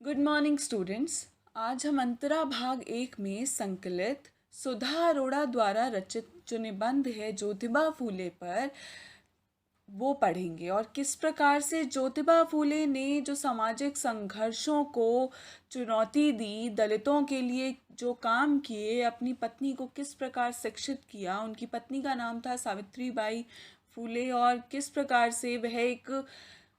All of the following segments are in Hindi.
Good morning students. आज हम अंतरा भाग 1 में संकलित सुधा अरोड़ा द्वारा रचित जो निबंध है ज्योतिबा फूले पर वो पढ़ेंगे और किस प्रकार से ज्योतिबा फूले ने जो सामाजिक संघर्षों को चुनौती दी, दलितों के लिए जो काम किए, अपनी पत्नी को किस प्रकार शिक्षित किया। उनकी पत्नी का नाम था सावित्रीबाई फूले और किस प्रकार से वह एक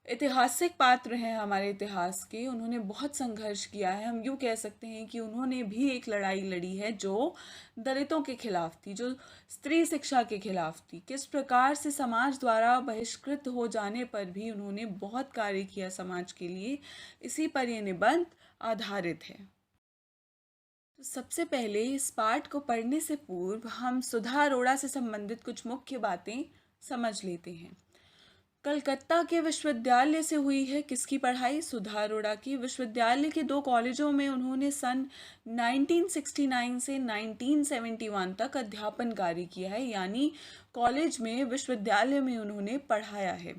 ऐतिहासिक पात्र हैं हमारे इतिहास के। उन्होंने बहुत संघर्ष किया है। हम यूँ कह सकते हैं कि उन्होंने भी एक लड़ाई लड़ी है जो दलितों के खिलाफ थी, जो स्त्री शिक्षा के खिलाफ थी। किस प्रकार से समाज द्वारा बहिष्कृत हो जाने पर भी उन्होंने बहुत कार्य किया समाज के लिए, इसी पर यह निबंध आधारित है। तो सबसे पहले इस पाठ को पढ़ने से पूर्व हम सुधा अरोड़ा से संबंधित कुछ मुख्य बातें समझ लेते हैं। कलकत्ता के विश्वविद्यालय से हुई है किसकी पढ़ाई? सुधा अरोड़ा की। विश्वविद्यालय के 2 कॉलेजों में उन्होंने सन 1969 से 1971 तक अध्यापन कार्य किया है, यानी कॉलेज में, विश्वविद्यालय में उन्होंने पढ़ाया है।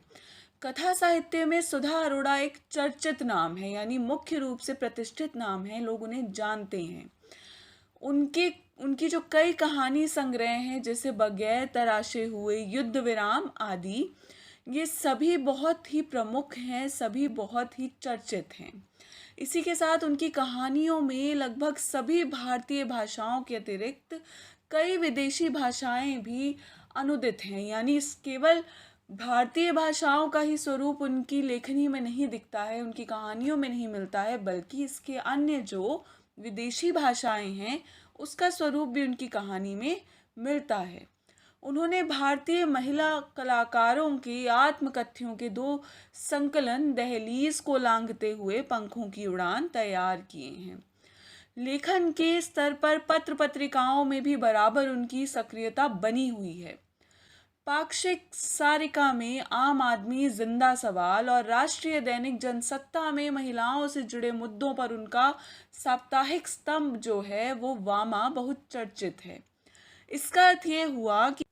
कथा साहित्य में सुधा अरोड़ा एक चर्चित नाम है, यानी मुख्य रूप से प्रतिष्ठित नाम है, लोग उन्हें जानते हैं। उनकी जो कई कहानी संग्रह हैं, जैसे बगैर तराशे हुए, युद्ध विराम आदि, ये सभी बहुत ही प्रमुख हैं, सभी बहुत ही चर्चित हैं। इसी के साथ उनकी कहानियों में लगभग सभी भारतीय भाषाओं के अतिरिक्त कई विदेशी भाषाएं भी अनुदित हैं, यानी केवल भारतीय भाषाओं का ही स्वरूप उनकी लेखनी में नहीं दिखता है, उनकी कहानियों में नहीं मिलता है, बल्कि इसके अन्य जो विदेशी भाषाएं हैं उसका स्वरूप भी उनकी कहानी में मिलता है। उन्होंने भारतीय महिला कलाकारों की आत्मकथ्यों के 2 संकलन दहलीज को लांघते हुए पंखों की उड़ान तैयार किए हैं। लेखन के स्तर पर पत्र पत्रिकाओं में भी बराबर उनकी सक्रियता बनी हुई है। पाक्षिक सारिका में आम आदमी जिंदा सवाल और राष्ट्रीय दैनिक जनसत्ता में महिलाओं से जुड़े मुद्दों पर उनका साप्ताहिक स्तंभ जो है वो वामा बहुत चर्चित है। इसका अर्थ ये हुआ कि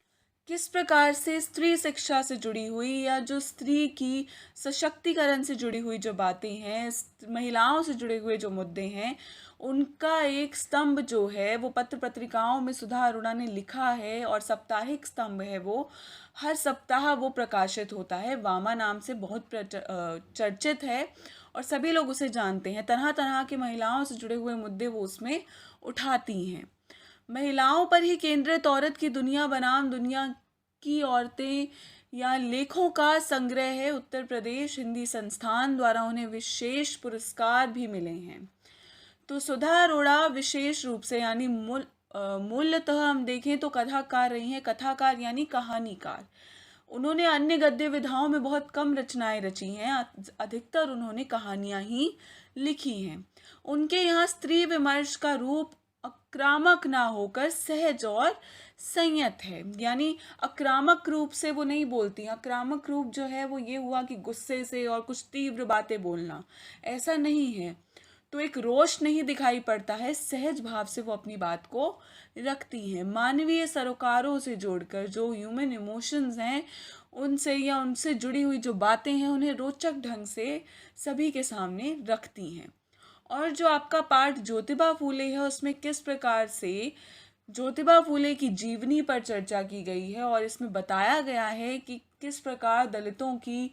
किस प्रकार से स्त्री शिक्षा से जुड़ी हुई या जो स्त्री की सशक्तिकरण से जुड़ी हुई जो बातें हैं, महिलाओं से जुड़े हुए जो मुद्दे हैं, उनका एक स्तंभ जो है वो पत्र पत्रिकाओं में सुधा अरोड़ा ने लिखा है और साप्ताहिक स्तंभ है वो हर सप्ताह वो प्रकाशित होता है। वामा नाम से बहुत चर्चित है और सभी लोग उसे जानते हैं। तरह तरह की महिलाओं से जुड़े हुए मुद्दे वो उसमें उठाती हैं। महिलाओं पर ही केंद्रित औरत की दुनिया बनाम दुनिया की औरतें या लेखों का संग्रह है। उत्तर प्रदेश हिंदी संस्थान द्वारा उन्हें विशेष पुरस्कार भी मिले हैं। तो सुधा अरोड़ा विशेष रूप से, यानी मूलतः हम देखें तो कथाकार रही हैं। कथाकार यानी कहानीकार। उन्होंने अन्य गद्य विधाओं में बहुत कम रचनाएं रची हैं, अधिकतर उन्होंने कहानियां ही लिखी हैं। उनके यहाँ स्त्री विमर्श का रूप आक्रामक ना होकर सहज और संयत है, यानी आक्रामक रूप से वो नहीं बोलती। आक्रामक रूप जो है वो ये हुआ कि गुस्से से और कुछ तीव्र बातें बोलना, ऐसा नहीं है। तो एक रोष नहीं दिखाई पड़ता है, सहज भाव से वो अपनी बात को रखती हैं। मानवीय सरोकारों से जोड़कर जो ह्यूमन इमोशंस हैं उनसे या उनसे जुड़ी हुई जो बातें हैं उन्हें रोचक ढंग से सभी के सामने रखती हैं। और जो आपका पाठ ज्योतिबा फूले है उसमें किस प्रकार से ज्योतिबा फूले की जीवनी पर चर्चा की गई है और इसमें बताया गया है कि किस प्रकार दलितों की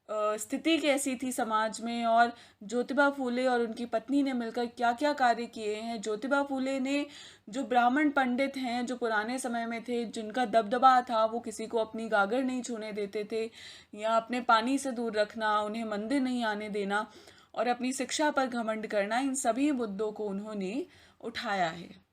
स्थिति कैसी थी समाज में और ज्योतिबा फूले और उनकी पत्नी ने मिलकर क्या क्या कार्य किए हैं। ज्योतिबा फूले ने जो ब्राह्मण पंडित हैं जो पुराने समय में थे, जिनका दबदबा था, वो किसी को अपनी गागर नहीं छूने देते थे या अपने पानी से दूर रखना, उन्हें मंदिर नहीं आने देना और अपनी शिक्षा पर घमंड करना, इन सभी मुद्दों को उन्होंने उठाया है।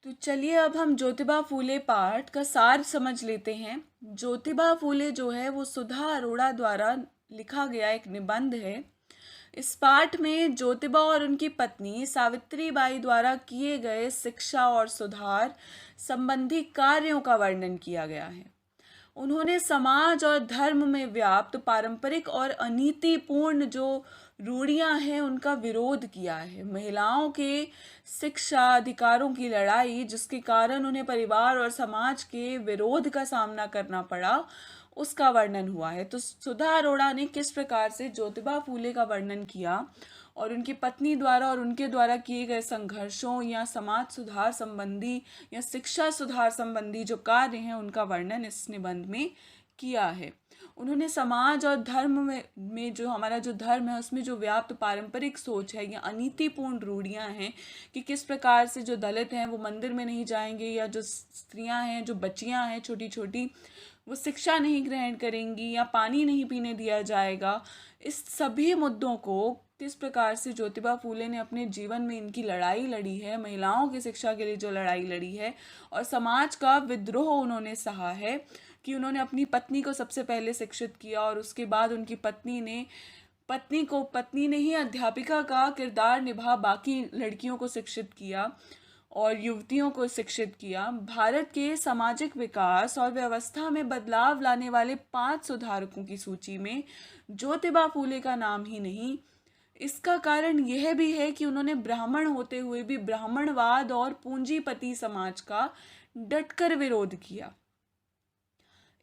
तो चलिए अब हम ज्योतिबा फूले पाठ का सार समझ लेते हैं। ज्योतिबा फूले जो है वो सुधा अरोड़ा द्वारा लिखा गया एक निबंध है। इस पाठ में ज्योतिबा और उनकी पत्नी सावित्रीबाई द्वारा किए गए शिक्षा और सुधार संबंधी कार्यों का वर्णन किया गया है। उन्होंने समाज और धर्म में व्याप्त पारंपरिक और अनीतिपूर्ण जो रूढ़ियां हैं उनका विरोध किया है। महिलाओं के शिक्षा अधिकारों की लड़ाई, जिसके कारण उन्हें परिवार और समाज के विरोध का सामना करना पड़ा, उसका वर्णन हुआ है। तो सुधा अरोड़ा ने किस प्रकार से ज्योतिबा फूले का वर्णन किया और उनकी पत्नी द्वारा और उनके द्वारा किए गए संघर्षों या समाज सुधार संबंधी या शिक्षा सुधार संबंधी जो कार्य हैं उनका वर्णन इस निबंध में किया है। उन्होंने समाज और धर्म में जो हमारा जो धर्म है उसमें जो व्याप्त पारंपरिक सोच है या अनीतिपूर्ण रूढ़ियां हैं कि किस प्रकार से जो दलित हैं वो मंदिर में नहीं जाएंगे, या जो स्त्रियां हैं, जो बच्चियां हैं छोटी छोटी, वो शिक्षा नहीं ग्रहण करेंगी या पानी नहीं पीने दिया जाएगा। इस सभी मुद्दों को किस प्रकार से ज्योतिबा फूले ने अपने जीवन में इनकी लड़ाई लड़ी है, महिलाओं की शिक्षा के लिए जो लड़ाई लड़ी है और समाज का विद्रोह उन्होंने सहा है कि उन्होंने अपनी पत्नी को सबसे पहले शिक्षित किया और उसके बाद उनकी पत्नी ने ही अध्यापिका का किरदार निभा बाकी लड़कियों को शिक्षित किया और युवतियों को शिक्षित किया। भारत के सामाजिक विकास और व्यवस्था में बदलाव लाने वाले 5 सुधारकों की सूची में ज्योतिबा फूले का नाम ही नहीं। इसका कारण यह भी है कि उन्होंने ब्राह्मण होते हुए भी ब्राह्मणवाद और पूंजीपति समाज का डटकर विरोध किया।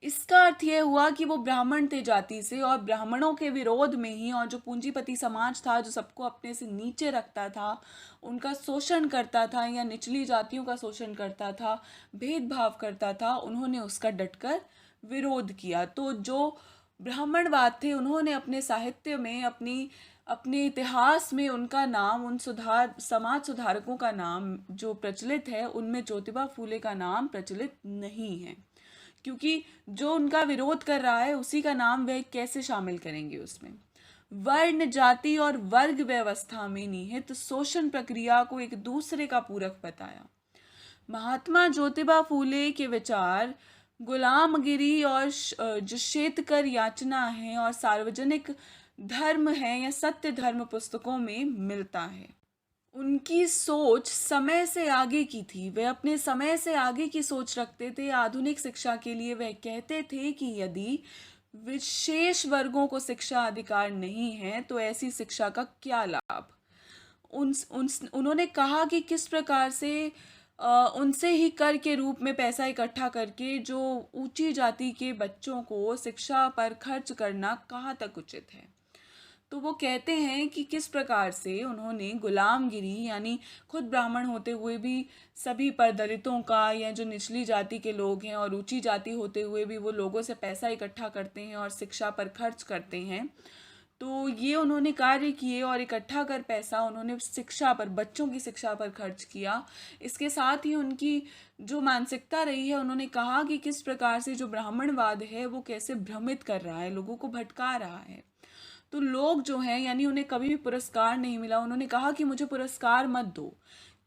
इसका अर्थ यह हुआ कि वो ब्राह्मण थे जाति से और ब्राह्मणों के विरोध में ही, और जो पूंजीपति समाज था जो सबको अपने से नीचे रखता था, उनका शोषण करता था या निचली जातियों का शोषण करता था, भेदभाव करता था, उन्होंने उसका डटकर विरोध किया। तो जो ब्राह्मणवाद थे उन्होंने अपने साहित्य में अपने इतिहास में उनका नाम, उन समाज सुधारकों का नाम जो प्रचलित है उनमें ज्योतिबा फूले का नाम प्रचलित नहीं है, क्योंकि जो उनका विरोध कर रहा है उसी का नाम वह कैसे शामिल करेंगे उसमें। वर्ण, जाति और वर्ग व्यवस्था में निहित शोषण प्रक्रिया को एक दूसरे का पूरक बताया। महात्मा ज्योतिबा फूले के विचार गुलामगिरी और जो श्वेतकर याचना है और सार्वजनिक धर्म है या सत्य धर्म पुस्तकों में मिलता है। उनकी सोच समय से आगे की थी, वे अपने समय से आगे की सोच रखते थे। आधुनिक शिक्षा के लिए वह कहते थे कि यदि विशेष वर्गों को शिक्षा अधिकार नहीं है तो ऐसी शिक्षा का क्या लाभ। उन्होंने कहा कि किस प्रकार से उनसे ही कर के रूप में पैसा इकट्ठा करके जो ऊंची जाति के बच्चों को शिक्षा पर खर्च करना कहाँ तक उचित है। तो वो कहते हैं कि किस प्रकार से उन्होंने गुलामगिरी, यानी खुद ब्राह्मण होते हुए भी सभी पर दलितों का या जो निचली जाति के लोग हैं और ऊंची जाति होते हुए भी वो लोगों से पैसा इकट्ठा करते हैं और शिक्षा पर खर्च करते हैं। तो ये उन्होंने कार्य किए और इकट्ठा कर पैसा उन्होंने शिक्षा पर, बच्चों की शिक्षा पर खर्च किया। इसके साथ ही उनकी जो मानसिकता रही है, उन्होंने कहा कि किस प्रकार से जो ब्राह्मणवाद है वो कैसे भ्रमित कर रहा है, लोगों को भटका रहा है। तो लोग जो हैं, यानी उन्हें कभी भी पुरस्कार नहीं मिला। उन्होंने कहा कि मुझे पुरस्कार मत दो।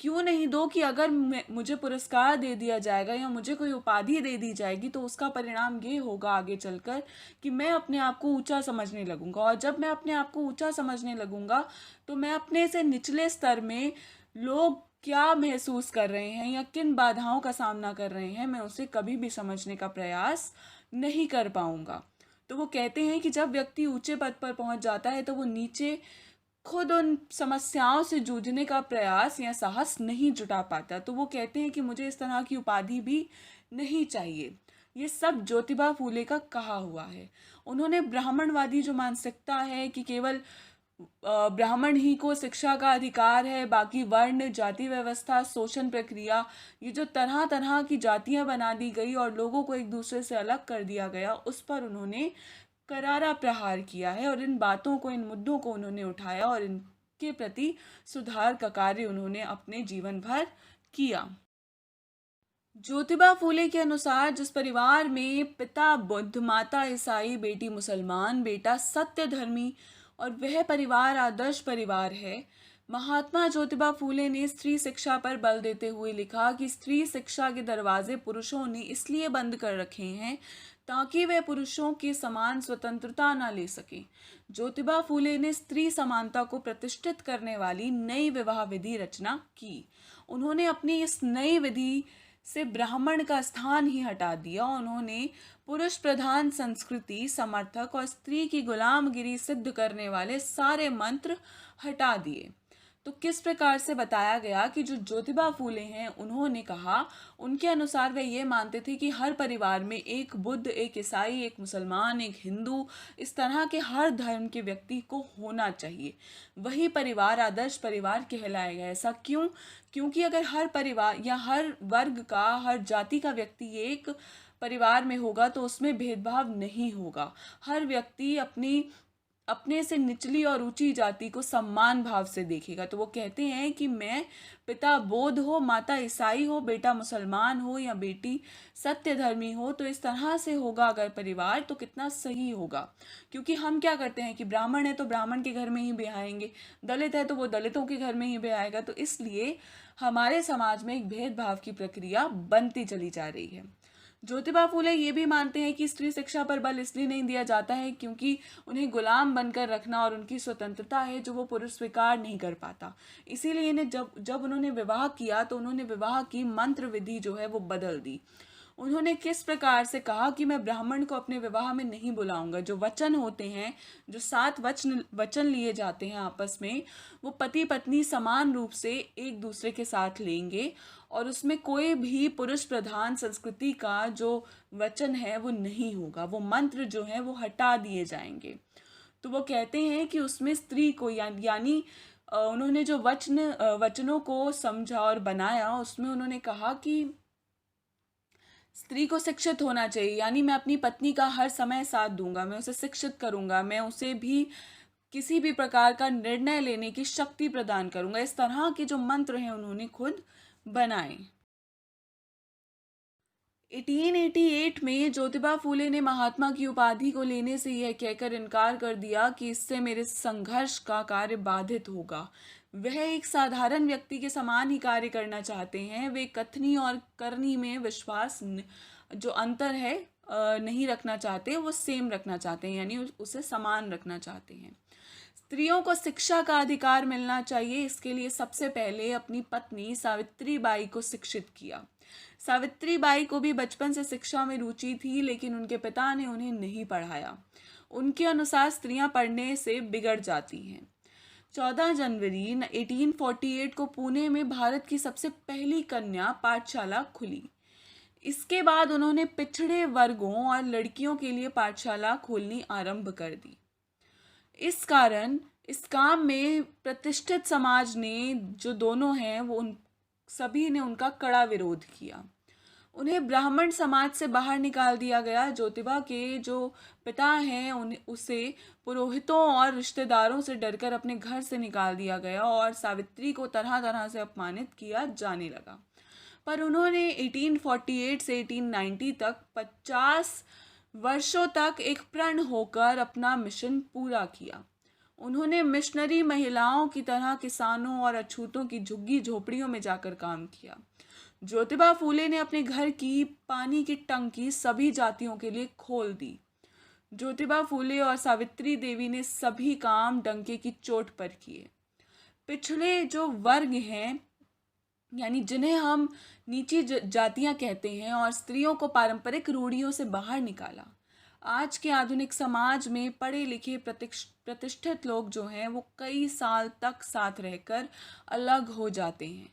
क्यों नहीं दो कि अगर मुझे पुरस्कार दे दिया जाएगा या मुझे कोई उपाधि दे दी जाएगी तो उसका परिणाम ये होगा आगे चलकर कि मैं अपने आप को ऊंचा समझने लगूंगा, और जब मैं अपने आप को ऊंचा समझने लगूंगा तो मैं अपने से निचले स्तर में लोग क्या महसूस कर रहे हैं या किन बाधाओं का सामना कर रहे हैं, मैं उसे कभी भी समझने का प्रयास नहीं कर पाऊंगा। तो वो कहते हैं कि जब व्यक्ति ऊंचे पद पर पहुंच जाता है तो वो नीचे खुद उन समस्याओं से जूझने का प्रयास या साहस नहीं जुटा पाता। तो वो कहते हैं कि मुझे इस तरह की उपाधि भी नहीं चाहिए। ये सब ज्योतिबा फूले का कहा हुआ है। उन्होंने ब्राह्मणवादी जो मानसिकता है कि केवल ब्राह्मण ही को शिक्षा का अधिकार है, बाकी वर्ण, जाति व्यवस्था, शोषण प्रक्रिया, ये जो तरह तरह की जातियां बना दी गई और लोगों को एक दूसरे से अलग कर दिया गया, उस पर उन्होंने करारा प्रहार किया है और इन बातों को, इन मुद्दों को उन्होंने उठाया और इनके प्रति सुधार का कार्य उन्होंने अपने जीवन भर किया। ज्योतिबा फूले के अनुसार जिस परिवार में पिता बुद्ध, माता ईसाई, बेटी मुसलमान, बेटा सत्य धर्मी और वह परिवार आदर्श परिवार है, महात्मा ज्योतिबा फूले ने स्त्री शिक्षा पर बल देते हुए लिखा कि स्त्री शिक्षा के दरवाजे पुरुषों ने इसलिए बंद कर रखे हैं ताकि वे पुरुषों के समान स्वतंत्रता न ले सकें। ज्योतिबा फूले ने स्त्री समानता को प्रतिष्ठित करने वाली नई विवाह विधि रचना की। उन्होंने अपनी इस नई विधि से ब्राह्मण का स्थान ही हटा दिया। उन्होंने पुरुष प्रधान संस्कृति समर्थक और स्त्री की गुलामगिरी सिद्ध करने वाले सारे मंत्र हटा दिए। तो किस प्रकार से बताया गया कि जो ज्योतिबा फूले हैं, उन्होंने कहा, उनके अनुसार वे ये मानते थे कि हर परिवार में एक बुद्ध, एक ईसाई, एक मुसलमान, एक हिंदू, इस तरह के हर धर्म के व्यक्ति को होना चाहिए। वही परिवार आदर्श परिवार कहलाएगा। ऐसा क्यों? क्योंकि अगर हर परिवार या हर वर्ग का, हर जाति का व्यक्ति एक परिवार में होगा तो उसमें भेदभाव नहीं होगा। हर व्यक्ति अपने से निचली और ऊंची जाति को सम्मान भाव से देखेगा। तो वो कहते हैं कि मैं, पिता बौद्ध हो, माता ईसाई हो, बेटा मुसलमान हो या बेटी सत्य धर्मी हो, तो इस तरह से होगा अगर परिवार, तो कितना सही होगा। क्योंकि हम क्या करते हैं कि ब्राह्मण है तो ब्राह्मण के घर में ही ब्याएंगे, दलित है तो वो दलितों के घर में ही ब्याएगा। तो इसलिए हमारे समाज में एक भेदभाव की प्रक्रिया बनती चली जा रही है। ज्योतिबा फूले ये भी मानते हैं कि स्त्री शिक्षा पर बल इसलिए नहीं दिया जाता है क्योंकि उन्हें गुलाम बनकर रखना और उनकी स्वतंत्रता है जो वो पुरुष स्वीकार नहीं कर पाता। इसीलिए इन्हें जब जब उन्होंने विवाह किया तो उन्होंने विवाह की मंत्र विधि जो है वो बदल दी। उन्होंने किस प्रकार से कहा कि मैं ब्राह्मण को अपने विवाह में नहीं बुलाऊंगा। जो वचन होते हैं, जो 7 वचन लिए जाते हैं आपस में, वो पति पत्नी समान रूप से एक दूसरे के साथ लेंगे और उसमें कोई भी पुरुष प्रधान संस्कृति का जो वचन है वो नहीं होगा। वो मंत्र जो है वो हटा दिए जाएंगे। तो वो कहते हैं कि उसमें स्त्री को यानी उन्होंने जो वचनों को समझा और बनाया, उसमें उन्होंने कहा कि स्त्री को शिक्षित होना चाहिए। यानी मैं अपनी पत्नी का हर समय साथ दूंगा, मैं उसे शिक्षित करूंगा, मैं उसे भी किसी भी प्रकार का निर्णय लेने की शक्ति प्रदान करूंगा। इस तरह के जो मंत्र हैं उन्होंने खुद बनाए। 1888 में ज्योतिबा फूले ने महात्मा की उपाधि को लेने से यह कहकर इनकार कर दिया कि इससे मेरे संघर्ष का कार्य बाधित होगा। वह एक साधारण व्यक्ति के समान ही कार्य करना चाहते हैं। वे कथनी और करनी में विश्वास जो अंतर है नहीं रखना चाहते, वो सेम रखना चाहते हैं, यानी उसे समान रखना चाहते हैं। स्त्रियों को शिक्षा का अधिकार मिलना चाहिए। इसके लिए सबसे पहले अपनी पत्नी सावित्री बाई को शिक्षित किया। सावित्री बाई को भी बचपन से शिक्षा में रुचि थी, लेकिन उनके पिता ने उन्हें नहीं पढ़ाया। उनके अनुसार स्त्रियां पढ़ने से बिगड़ जाती हैं। 14 जनवरी 1848 को पुणे में भारत की सबसे पहली कन्या पाठशाला खुली। इसके बाद उन्होंने पिछड़े वर्गों और लड़कियों के लिए पाठशाला खोलनी आरंभ कर दी। इस कारण इस काम में प्रतिष्ठित समाज ने जो दोनों हैं वो सभी ने उनका कड़ा विरोध किया। उन्हें ब्राह्मण समाज से बाहर निकाल दिया गया। ज्योतिबा के जो पिता हैं उसे पुरोहितों और रिश्तेदारों से डरकर अपने घर से निकाल दिया गया और सावित्री को तरह तरह से अपमानित किया जाने लगा। पर उन्होंने 1848 से 1890 तक 50 वर्षों तक एक प्रण होकर अपना मिशन पूरा किया। उन्होंने मिशनरी महिलाओं की तरह किसानों और अछूतों की झुग्गी झोपड़ियों में जाकर काम किया। ज्योतिबा फूले ने अपने घर की पानी की टंकी सभी जातियों के लिए खोल दी। ज्योतिबा फूले और सावित्री देवी ने सभी काम डंके की चोट पर किए। पिछड़े जो वर्ग हैं, यानी जिन्हें हम नीची जातियां कहते हैं, और स्त्रियों को पारंपरिक रूढ़ियों से बाहर निकाला। आज के आधुनिक समाज में पढ़े लिखे प्रतिष्ठित लोग जो हैं वो कई साल तक साथ रहकर अलग हो जाते हैं।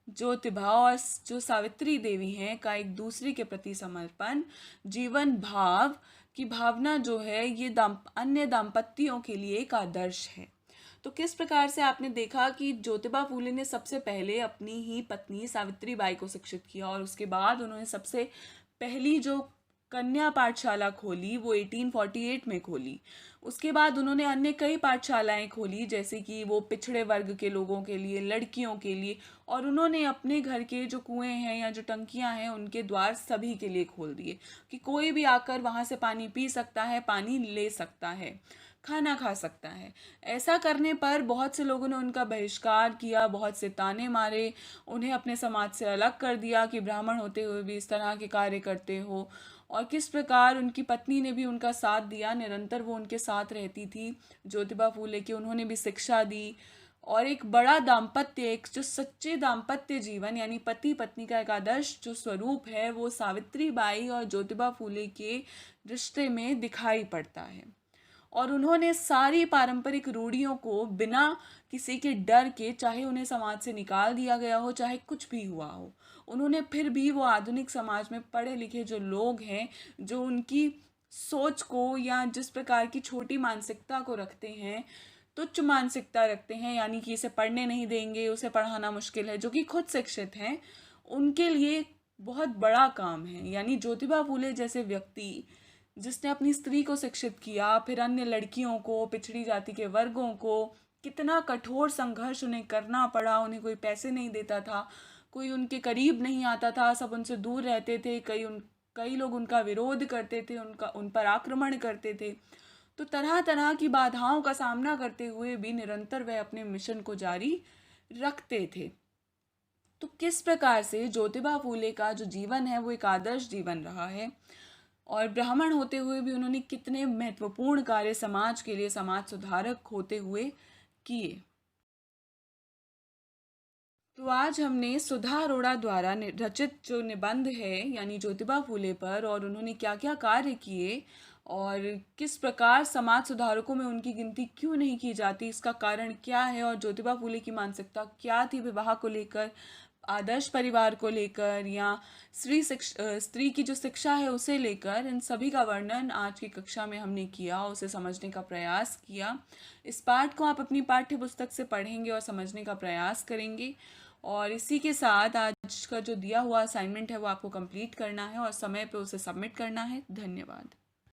ज्योतिबा और जो सावित्री देवी हैं का एक दूसरे के प्रति समर्पण, जीवन भाव की भावना जो है, ये अन्य दाम्पत्यों के लिए एक आदर्श है। तो किस प्रकार से आपने देखा कि ज्योतिबा फूले ने सबसे पहले अपनी ही पत्नी सावित्री बाई को शिक्षित किया और उसके बाद उन्होंने सबसे पहली जो कन्या पाठशाला खोली वो 1848 में खोली। उसके बाद उन्होंने अन्य कई पाठशालाएं खोली, जैसे कि वो पिछड़े वर्ग के लोगों के लिए, लड़कियों के लिए, और उन्होंने अपने घर के जो कुएं हैं या जो टंकियां हैं उनके द्वार सभी के लिए खोल दिए कि कोई भी आकर वहां से पानी पी सकता है, पानी ले सकता है, खाना खा सकता है। ऐसा करने पर बहुत से लोगों ने उनका बहिष्कार किया, बहुत से ताने मारे, उन्हें अपने समाज से अलग कर दिया कि ब्राह्मण होते हुए भी इस तरह के कार्य करते हो। और किस प्रकार उनकी पत्नी ने भी उनका साथ दिया, निरंतर वो उनके साथ रहती थी ज्योतिबा फूले की, उन्होंने भी शिक्षा दी और एक बड़ा दाम्पत्य, एक जो सच्चे दाम्पत्य जीवन यानी पति पत्नी का एक आदर्श जो स्वरूप है वो सावित्री बाई और ज्योतिबा फूले के रिश्ते में दिखाई पड़ता है। और उन्होंने सारी पारंपरिक रूढ़ियों को बिना किसी के डर के, चाहे उन्हें समाज से निकाल दिया गया हो, चाहे कुछ भी हुआ हो, उन्होंने फिर भी वो आधुनिक समाज में पढ़े लिखे जो लोग हैं, जो उनकी सोच को या जिस प्रकार की छोटी मानसिकता को रखते हैं, तुच्छ मानसिकता रखते हैं, यानी कि इसे पढ़ने नहीं देंगे, उसे पढ़ाना मुश्किल है, जो कि खुद शिक्षित हैं, उनके लिए बहुत बड़ा काम है। यानी ज्योतिबा फूले जैसे व्यक्ति जिसने अपनी स्त्री को शिक्षित किया, फिर अन्य लड़कियों को, पिछड़ी जाति के वर्गों को, कितना कठोर संघर्ष उन्हें करना पड़ा। उन्हें कोई पैसे नहीं देता था, कोई उनके करीब नहीं आता था, सब उनसे दूर रहते थे, कई लोग उनका विरोध करते थे, उन पर आक्रमण करते थे। तो तरह तरह की बाधाओं का सामना करते हुए भी निरंतर वह अपने मिशन को जारी रखते थे। तो किस प्रकार से ज्योतिबा फूले का जो जीवन है वो एक आदर्श जीवन रहा है, और ब्राह्मण होते हुए भी उन्होंने कितने महत्वपूर्ण कार्य समाज के लिए, समाज सुधारक होते हुए किए। तो आज हमने सुधा अरोड़ा द्वारा रचित जो निबंध है यानी ज्योतिबा फूले पर, और उन्होंने क्या क्या कार्य किए और किस प्रकार समाज सुधारकों में उनकी गिनती क्यों नहीं की जाती, इसका कारण क्या है, और ज्योतिबा फूले की मानसिकता क्या थी विवाह को लेकर, आदर्श परिवार को लेकर, या स्त्री की जो शिक्षा है उसे लेकर, इन सभी का वर्णन आज की कक्षा में हमने किया, उसे समझने का प्रयास किया। इस पाठ को आप अपनी पाठ्य पुस्तक से पढ़ेंगे और समझने का प्रयास करेंगे। और इसी के साथ आज का जो दिया हुआ असाइनमेंट है वो आपको कंप्लीट करना है और समय पे उसे सबमिट करना है। धन्यवाद।